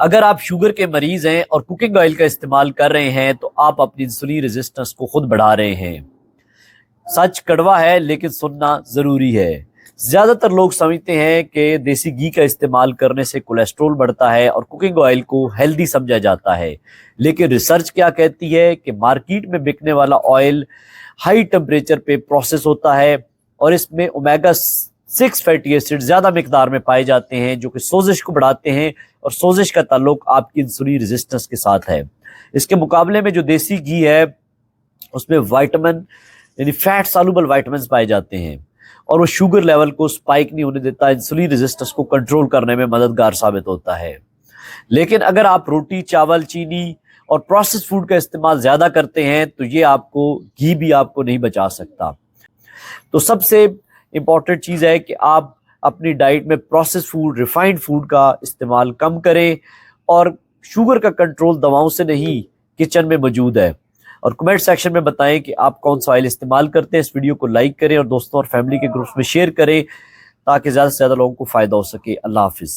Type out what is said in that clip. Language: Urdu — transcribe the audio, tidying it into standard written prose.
اگر آپ شوگر کے مریض ہیں اور کوکنگ آئل کا استعمال کر رہے ہیں تو آپ اپنی انسولین ریزسٹنس کو خود بڑھا رہے ہیں۔ سچ کڑوا ہے لیکن سننا ضروری ہے۔ زیادہ تر لوگ سمجھتے ہیں کہ دیسی گھی کا استعمال کرنے سے کولیسٹرول بڑھتا ہے اور کوکنگ آئل کو ہیلدی سمجھا جاتا ہے، لیکن ریسرچ کیا کہتی ہے کہ مارکیٹ میں بکنے والا آئل ہائی ٹمپریچر پہ پروسیس ہوتا ہے اور اس میں اومیگا 6 فیٹی ایسڈ زیادہ مقدار میں پائے جاتے ہیں جو کہ سوزش کو بڑھاتے ہیں، اور سوزش کا تعلق آپ کی انسولین ریزسٹنس کے ساتھ ہے۔ اس کے مقابلے میں جو دیسی گھی ہے اس میں وائٹامن یعنی فیٹ سالوبل وائٹامنز پائے جاتے ہیں، اور وہ شوگر لیول کو سپائک نہیں ہونے دیتا، انسولین ریزسٹنس کو کنٹرول کرنے میں مددگار ثابت ہوتا ہے۔ لیکن اگر آپ روٹی، چاول، چینی اور پروسیس فوڈ کا استعمال زیادہ کرتے ہیں تو یہ گھی بھی آپ کو نہیں بچا سکتا۔ تو سب سے امپورٹنٹ چیز ہے کہ آپ اپنی ڈائٹ میں پروسیس فوڈ، ریفائنڈ فوڈ کا استعمال کم کریں، اور شوگر کا کنٹرول دواؤں سے نہیں کچن میں موجود ہے۔ اور کمنٹ سیکشن میں بتائیں کہ آپ کون سا آئل استعمال کرتے ہیں۔ اس ویڈیو کو لائک کریں اور دوستوں اور فیملی کے گروپس میں شیئر کریں تاکہ زیادہ سے زیادہ لوگوں کو فائدہ ہو سکے۔ اللہ حافظ۔